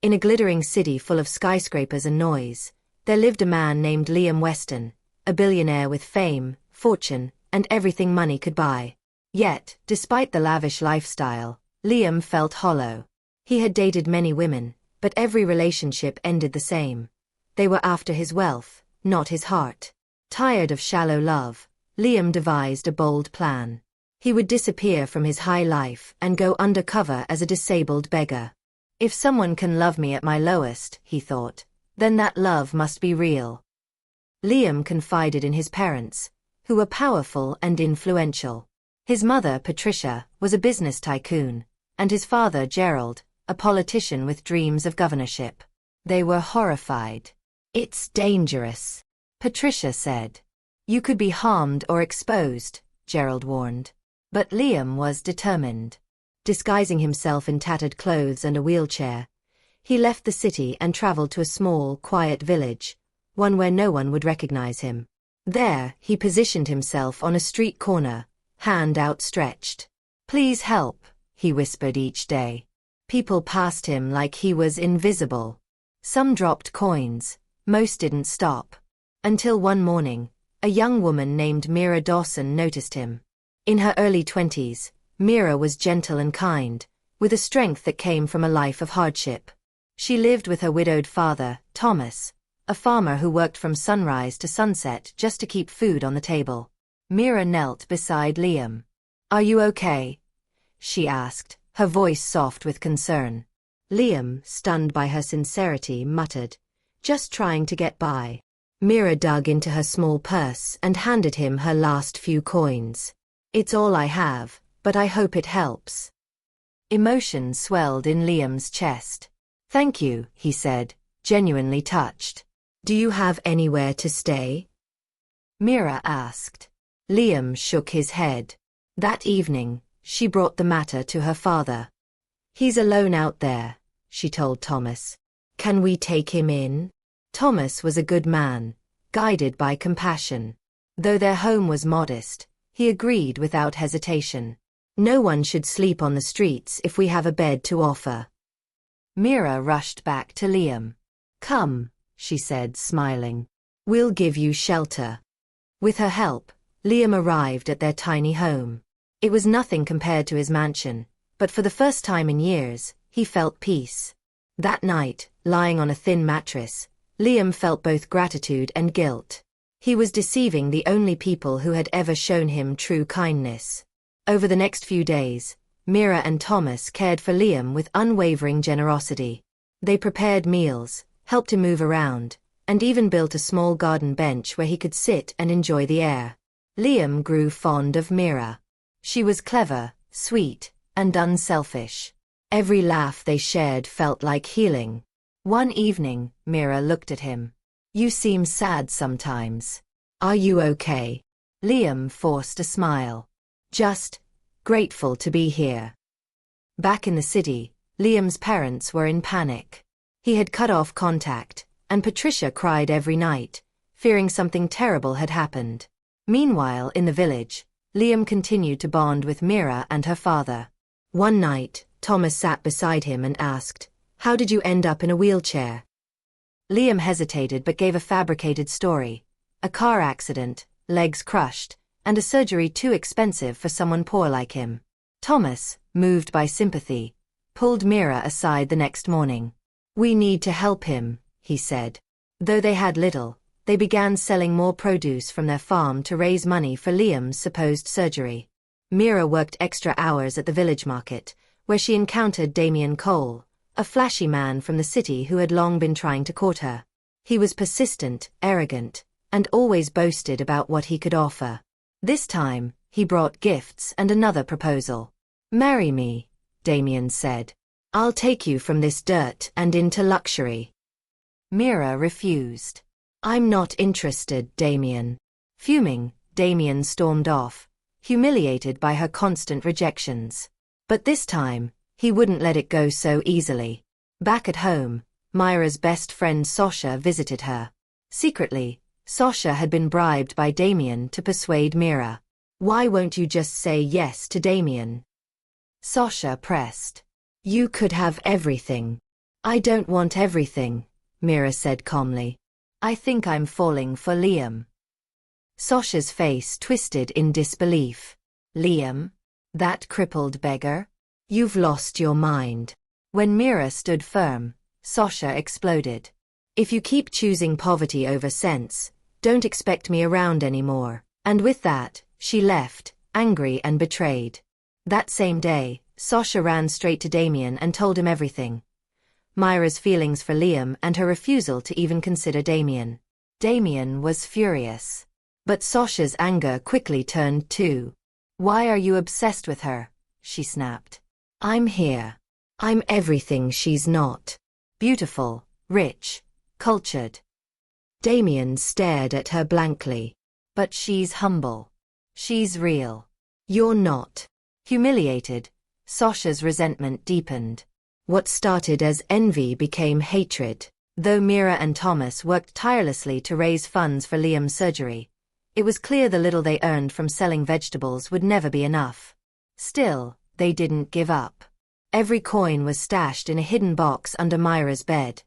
In a glittering city full of skyscrapers and noise, there lived a man named Liam Weston, a billionaire with fame, fortune, and everything money could buy. Yet, despite the lavish lifestyle, Liam felt hollow. He had dated many women, but every relationship ended the same. They were after his wealth, not his heart. Tired of shallow love, Liam devised a bold plan. He would disappear from his high life and go undercover as a disabled beggar. If someone can love me at my lowest, he thought, then that love must be real. Liam confided in his parents, who were powerful and influential. His mother, Patricia, was a business tycoon, and his father, Gerald, a politician with dreams of governorship. They were horrified. "It's dangerous," Patricia said. "You could be harmed or exposed," Gerald warned. But Liam was determined. Disguising himself in tattered clothes and a wheelchair, he left the city and traveled to a small, quiet village, one where no one would recognize him. There, he positioned himself on a street corner, hand outstretched. "Please help," he whispered each day. People passed him like he was invisible. Some dropped coins, most didn't stop. Until one morning, a young woman named Meera Dawson noticed him. In her early 20s, Meera was gentle and kind, with a strength that came from a life of hardship. She lived with her widowed father, Thomas, a farmer who worked from sunrise to sunset just to keep food on the table. Meera knelt beside Liam. "Are you okay?" she asked, her voice soft with concern. Liam, stunned by her sincerity, muttered, "Just trying to get by." Meera dug into her small purse and handed him her last few coins. "It's all I have, but I hope it helps." Emotion swelled in Liam's chest. "Thank you," he said, genuinely touched. "Do you have anywhere to stay?" Meera asked. Liam shook his head. That evening, she brought the matter to her father. "He's alone out there," she told Thomas. "Can we take him in?" Thomas was a good man, guided by compassion. Though their home was modest, he agreed without hesitation. "No one should sleep on the streets if we have a bed to offer." Meera rushed back to Liam. "Come," she said, smiling. "We'll give you shelter." With her help, Liam arrived at their tiny home. It was nothing compared to his mansion, but for the first time in years, he felt peace. That night, lying on a thin mattress, Liam felt both gratitude and guilt. He was deceiving the only people who had ever shown him true kindness. Over the next few days, Meera and Thomas cared for Liam with unwavering generosity. They prepared meals, helped him move around, and even built a small garden bench where he could sit and enjoy the air. Liam grew fond of Meera. She was clever, sweet, and unselfish. Every laugh they shared felt like healing. One evening, Meera looked at him. "You seem sad sometimes. Are you okay?" Liam forced a smile. "Just grateful to be here." Back in the city, Liam's parents were in panic. He had cut off contact, and Patricia cried every night, fearing something terrible had happened. Meanwhile, in the village, Liam continued to bond with Meera and her father. One night, Thomas sat beside him and asked, "How did you end up in a wheelchair?" Liam hesitated but gave a fabricated story. A car accident, legs crushed, and a surgery too expensive for someone poor like him. Thomas, moved by sympathy, pulled Meera aside the next morning. "We need to help him," he said. Though they had little, they began selling more produce from their farm to raise money for Liam's supposed surgery. Meera worked extra hours at the village market, where she encountered Damian, a flashy man from the city who had long been trying to court her. He was persistent, arrogant, and always boasted about what he could offer. This time, he brought gifts and another proposal. "Marry me," Damian said. "I'll take you from this dirt and into luxury." Meera refused. "I'm not interested, Damian." Fuming, Damian stormed off, humiliated by her constant rejections. But this time, he wouldn't let it go so easily. Back at home, Meera's best friend Sasha visited her. Secretly, Sasha had been bribed by Damian to persuade Meera. "Why won't you just say yes to Damian?" Sasha pressed. "You could have everything. I don't want everything, Meera said calmly. I think I'm falling for Liam. Sasha's face twisted in disbelief. Liam? That crippled beggar? You've lost your mind. When Meera stood firm, Sasha exploded. If you keep choosing poverty over sense, don't expect me around anymore. And with that, she left, angry and betrayed. That same day, Sasha ran straight to Damian and told him everything. Meera's feelings for Liam and her refusal to even consider Damian. Damian was furious. But Sasha's anger quickly turned too. Why are you obsessed with her? She snapped. I'm here. I'm everything she's not. Beautiful, rich, cultured. Damian stared at her blankly. But she's humble. She's real. You're not. Humiliated, Sasha's resentment deepened. What started as envy became hatred. Though Meera and Thomas worked tirelessly to raise funds for Liam's surgery, it was clear the little they earned from selling vegetables would never be enough. Still, they didn't give up. Every coin was stashed in a hidden box under Meera's bed.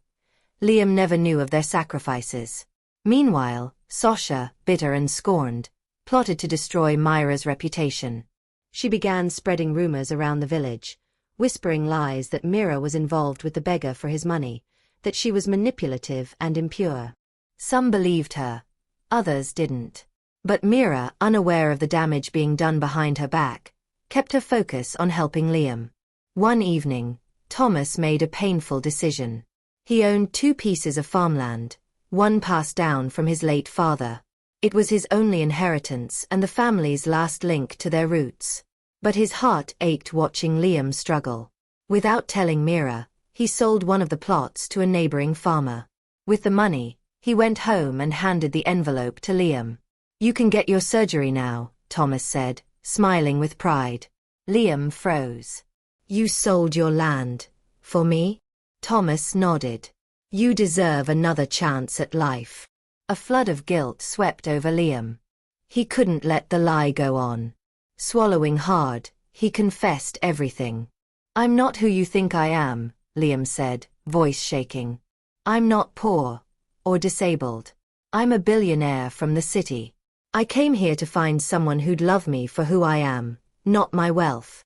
Liam never knew of their sacrifices. Meanwhile, Sasha, bitter and scorned, plotted to destroy Meera's reputation. She began spreading rumors around the village, whispering lies that Meera was involved with the beggar for his money, that she was manipulative and impure. Some believed her, others didn't. But Meera, unaware of the damage being done behind her back, kept her focus on helping Liam. One evening, Thomas made a painful decision. He owned 2 pieces of farmland, one passed down from his late father. It was his only inheritance and the family's last link to their roots. But his heart ached watching Liam struggle. Without telling Meera, he sold one of the plots to a neighboring farmer. With the money, he went home and handed the envelope to Liam. You can get your surgery now, Thomas said, smiling with pride. Liam froze. You sold your land. For me? Thomas nodded. You deserve another chance at life. A flood of guilt swept over Liam. He couldn't let the lie go on. Swallowing hard, he confessed everything. I'm not who you think I am, Liam said, voice shaking. I'm not poor or disabled. I'm a billionaire from the city. I came here to find someone who'd love me for who I am, not my wealth.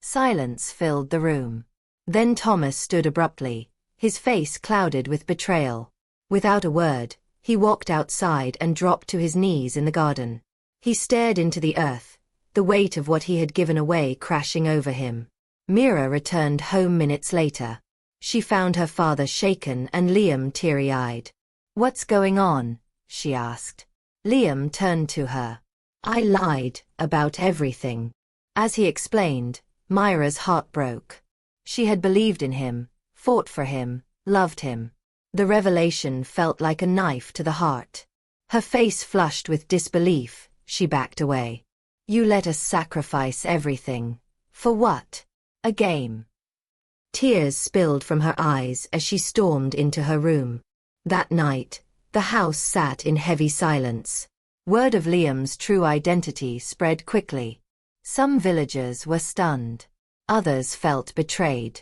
Silence filled the room. Then Thomas stood abruptly, his face clouded with betrayal. Without a word, he walked outside and dropped to his knees in the garden. He stared into the earth, the weight of what he had given away crashing over him. Meera returned home minutes later. She found her father shaken and Liam teary-eyed. What's going on? She asked. Liam turned to her. I lied about everything. As he explained, Meera's heart broke. She had believed in him, fought for him, loved him. The revelation felt like a knife to the heart. Her face flushed with disbelief, she backed away. You let us sacrifice everything. For what? A game. Tears spilled from her eyes as she stormed into her room. That night, the house sat in heavy silence. Word of Liam's true identity spread quickly. Some villagers were stunned. Others felt betrayed.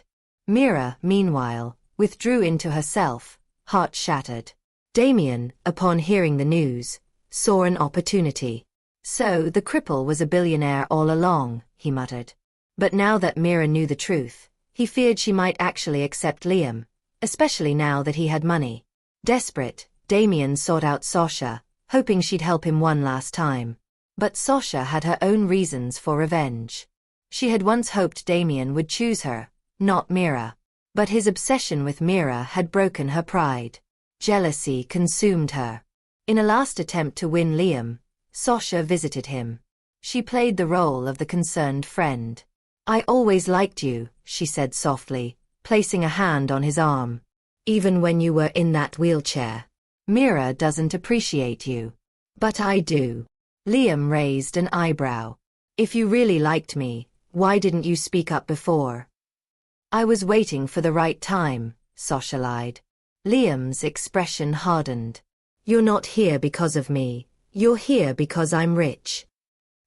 Meera, meanwhile, withdrew into herself, heart shattered. Damian, upon hearing the news, saw an opportunity. So the cripple was a billionaire all along, he muttered. But now that Meera knew the truth, he feared she might actually accept Liam, especially now that he had money. Desperate, Damian sought out Sasha, hoping she'd help him one last time. But Sasha had her own reasons for revenge. She had once hoped Damian would choose her, not Meera. But his obsession with Meera had broken her pride. Jealousy consumed her. In a last attempt to win Liam, Sasha visited him. She played the role of the concerned friend. I always liked you, she said softly, placing a hand on his arm. Even when you were in that wheelchair. Meera doesn't appreciate you. But I do. Liam raised an eyebrow. If you really liked me, why didn't you speak up before? I was waiting for the right time, Sasha lied. Liam's expression hardened. You're not here because of me. You're here because I'm rich.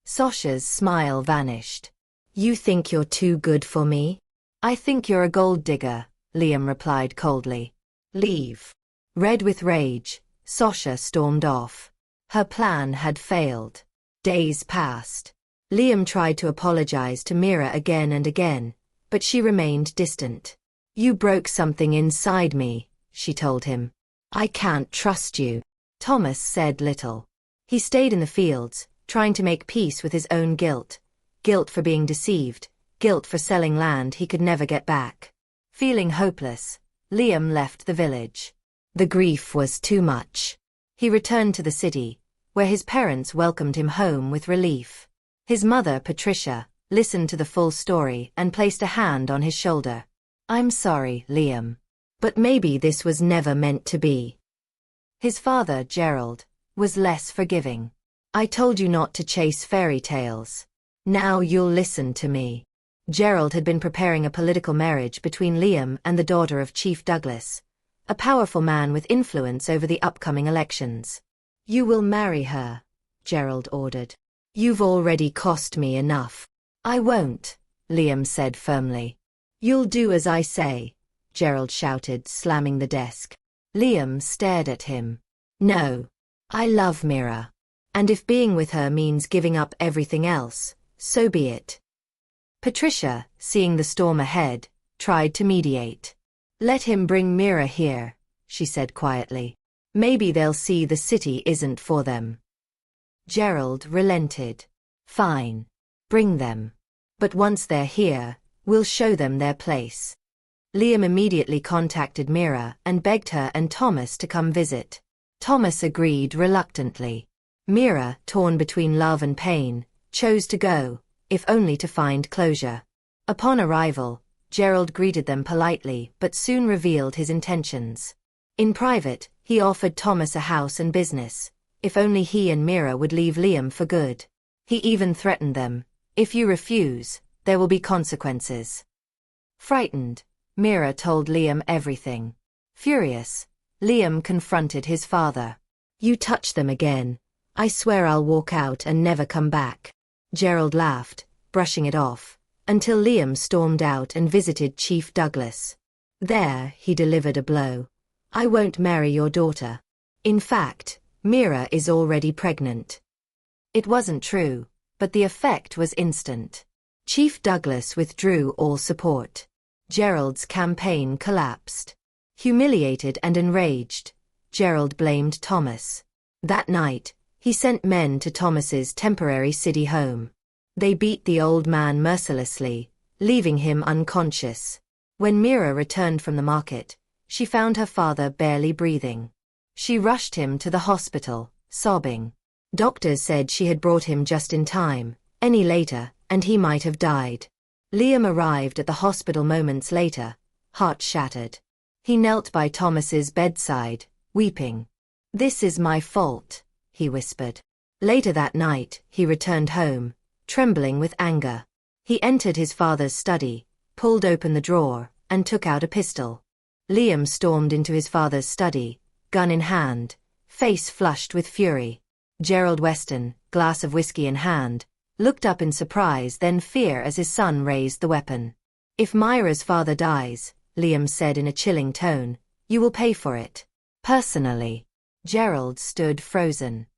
Sasha's smile vanished. You think you're too good for me? I think you're a gold digger, Liam replied coldly. Leave. Red with rage, Sasha stormed off. Her plan had failed. Days passed. Liam tried to apologize to Meera again and again, but she remained distant. You broke something inside me, she told him. I can't trust you. Thomas said little. He stayed in the fields, trying to make peace with his own guilt. Guilt for being deceived, guilt for selling land he could never get back. Feeling hopeless, Liam left the village. The grief was too much. He returned to the city, where his parents welcomed him home with relief. His mother, Patricia, listened to the full story and placed a hand on his shoulder. I'm sorry, Liam. But maybe this was never meant to be. His father, Gerald, was less forgiving. I told you not to chase fairy tales. Now you'll listen to me. Gerald had been preparing a political marriage between Liam and the daughter of Chief Douglas, a powerful man with influence over the upcoming elections. You will marry her, Gerald ordered. You've already cost me enough. I won't, Liam said firmly. You'll do as I say, Gerald shouted, slamming the desk. Liam stared at him. No. I love Meera. And if being with her means giving up everything else, so be it. Patricia, seeing the storm ahead, tried to mediate. Let him bring Meera here, she said quietly. Maybe they'll see the city isn't for them. Gerald relented. Fine. Bring them. But once they're here, we'll show them their place. Liam immediately contacted Meera and begged her and Thomas to come visit. Thomas agreed reluctantly. Meera, torn between love and pain, chose to go, if only to find closure. Upon arrival, Gerald greeted them politely but soon revealed his intentions. In private, he offered Thomas a house and business, if only he and Meera would leave Liam for good. He even threatened them, if you refuse, there will be consequences. Frightened, Meera told Liam everything. Furious, Liam confronted his father. You touch them again, I swear I'll walk out and never come back. Gerald laughed, brushing it off, until Liam stormed out and visited Chief Douglas. There, he delivered a blow. I won't marry your daughter. In fact, Meera is already pregnant. It wasn't true, but the effect was instant. Chief Douglas withdrew all support. Gerald's campaign collapsed. Humiliated and enraged, Gerald blamed Thomas. That night, he sent men to Thomas's temporary city home. They beat the old man mercilessly, leaving him unconscious. When Meera returned from the market, she found her father barely breathing. She rushed him to the hospital, sobbing. Doctors said she had brought him just in time. Any later, and he might have died. Liam arrived at the hospital moments later, heart shattered. He knelt by Thomas's bedside, weeping. This is my fault, he whispered. Later that night, he returned home, trembling with anger. He entered his father's study, pulled open the drawer, and took out a pistol. Liam stormed into his father's study, gun in hand, face flushed with fury. Gerald Weston, glass of whiskey in hand, looked up in surprise then fear as his son raised the weapon. If Myra's father dies, Liam said in a chilling tone, you will pay for it. Personally. Gerald stood frozen.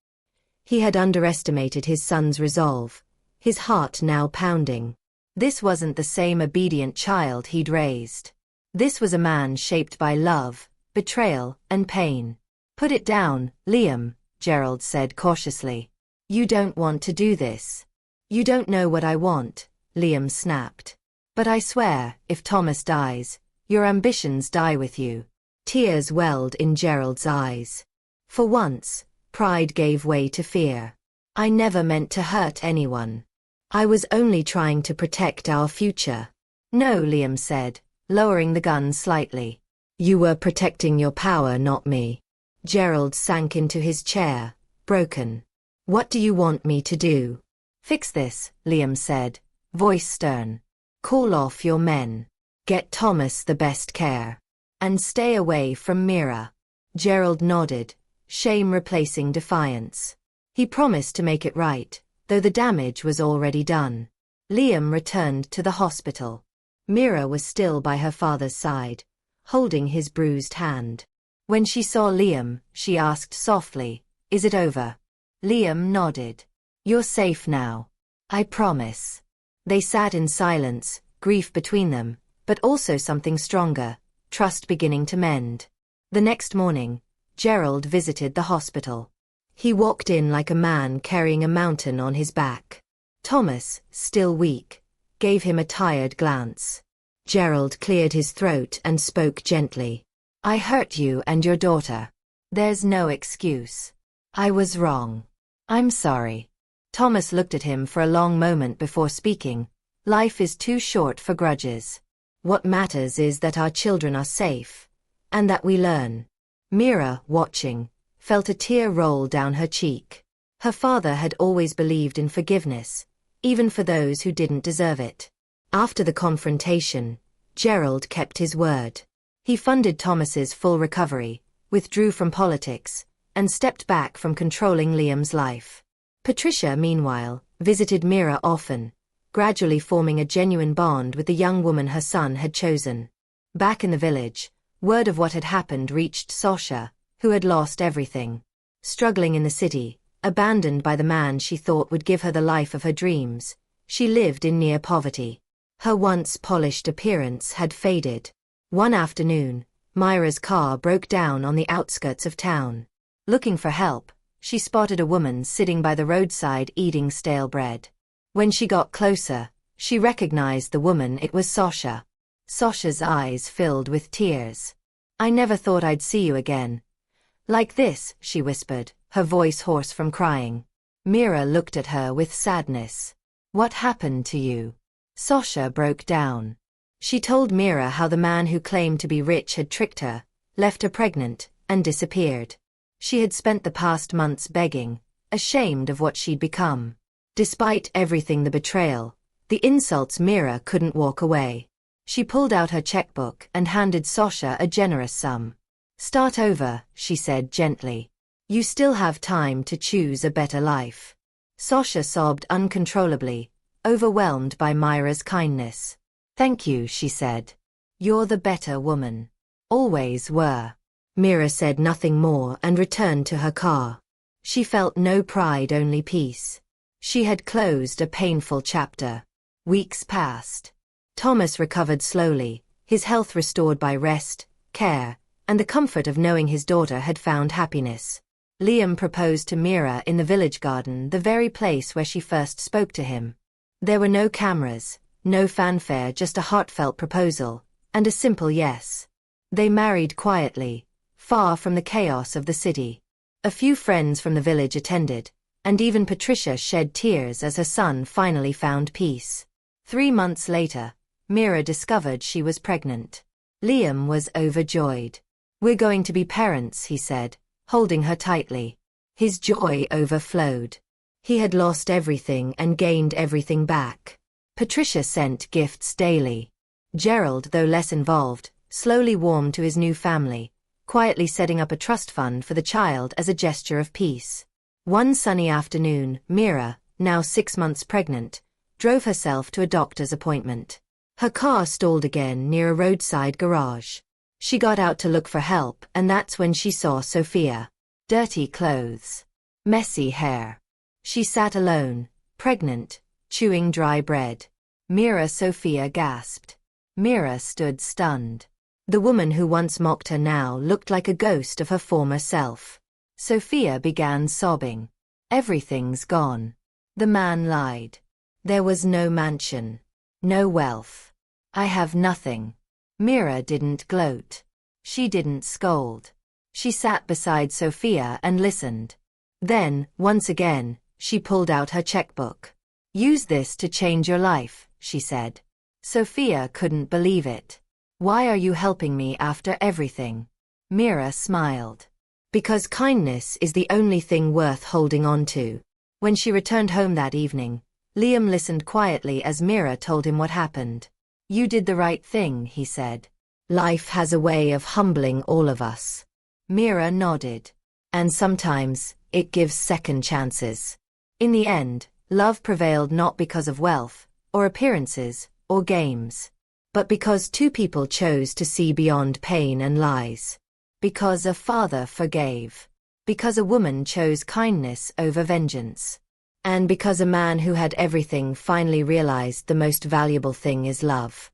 He had underestimated his son's resolve, his heart now pounding. This wasn't the same obedient child he'd raised. This was a man shaped by love, betrayal, and pain. Put it down, Liam, Gerald said cautiously. You don't want to do this. You don't know what I want, Liam snapped. But I swear, if Thomas dies, your ambitions die with you. Tears welled in Gerald's eyes. For once, pride gave way to fear. I never meant to hurt anyone. I was only trying to protect our future. No, Liam said, lowering the gun slightly. You were protecting your power, not me. Gerald sank into his chair, broken. What do you want me to do? Fix this, Liam said, voice stern. Call off your men. Get Thomas the best care. And stay away from Meera. Gerald nodded, shame replacing defiance. He promised to make it right, though the damage was already done. Liam returned to the hospital. Meera was still by her father's side, holding his bruised hand. When she saw Liam, she asked softly, "Is it over?" Liam nodded. "You're safe now. I promise." They sat in silence, grief between them, but also something stronger, trust beginning to mend. The next morning, Gerald visited the hospital. He walked in like a man carrying a mountain on his back. Thomas, still weak, gave him a tired glance. Gerald cleared his throat and spoke gently. "I hurt you and your daughter. There's no excuse. I was wrong. I'm sorry." Thomas looked at him for a long moment before speaking. "Life is too short for grudges. What matters is that our children are safe, and that we learn." Meera, watching, felt a tear roll down her cheek. Her father had always believed in forgiveness, even for those who didn't deserve it. After the confrontation, Gerald kept his word. He funded Thomas's full recovery, withdrew from politics, and stepped back from controlling Liam's life. Patricia, meanwhile, visited Meera often, gradually forming a genuine bond with the young woman her son had chosen. Back in the village, word of what had happened reached Sasha, who had lost everything. Struggling in the city, abandoned by the man she thought would give her the life of her dreams, she lived in near poverty. Her once polished appearance had faded. One afternoon, Meera's car broke down on the outskirts of town. Looking for help, she spotted a woman sitting by the roadside eating stale bread. When she got closer, she recognized the woman. It was Sasha. Sasha's eyes filled with tears. "I never thought I'd see you again. Like this," she whispered, her voice hoarse from crying. Meera looked at her with sadness. "What happened to you?" Sasha broke down. She told Meera how the man who claimed to be rich had tricked her, left her pregnant, and disappeared. She had spent the past months begging, ashamed of what she'd become. Despite everything, the betrayal, the insults, Meera couldn't walk away. She pulled out her checkbook and handed Sasha a generous sum. "Start over," she said gently. "You still have time to choose a better life." Sasha sobbed uncontrollably, overwhelmed by Meera's kindness. "Thank you," she said. "You're the better woman. Always were." Meera said nothing more and returned to her car. She felt no pride, only peace. She had closed a painful chapter. Weeks passed. Thomas recovered slowly, his health restored by rest, care, and the comfort of knowing his daughter had found happiness. Liam proposed to Meera in the village garden, the very place where she first spoke to him. There were no cameras, no fanfare, just a heartfelt proposal, and a simple yes. They married quietly, far from the chaos of the city. A few friends from the village attended, and even Patricia shed tears as her son finally found peace. 3 months later, Meera discovered she was pregnant. Liam was overjoyed. "We're going to be parents," he said, holding her tightly. His joy overflowed. He had lost everything and gained everything back. Patricia sent gifts daily. Gerald, though less involved, slowly warmed to his new family, quietly setting up a trust fund for the child as a gesture of peace. One sunny afternoon, Meera, now 6 months pregnant, drove herself to a doctor's appointment. Her car stalled again near a roadside garage. She got out to look for help, and that's when she saw Sophia. Dirty clothes. Messy hair. She sat alone, pregnant, chewing dry bread. "Meera," Sophia gasped. Meera stood stunned. The woman who once mocked her now looked like a ghost of her former self. Sophia began sobbing. "Everything's gone." The man lied. "There was no mansion. No wealth. I have nothing." Meera didn't gloat. She didn't scold. She sat beside Sophia and listened. Then, once again, she pulled out her checkbook. "Use this to change your life," she said. Sophia couldn't believe it. "Why are you helping me after everything?" Meera smiled. "Because kindness is the only thing worth holding on to." When she returned home that evening, Liam listened quietly as Meera told him what happened. "You did the right thing," he said. "Life has a way of humbling all of us." Meera nodded. "And sometimes, it gives second chances." In the end, love prevailed, not because of wealth, or appearances, or games. But because two people chose to see beyond pain and lies. Because a father forgave. Because a woman chose kindness over vengeance. And because a man who had everything finally realized the most valuable thing is love.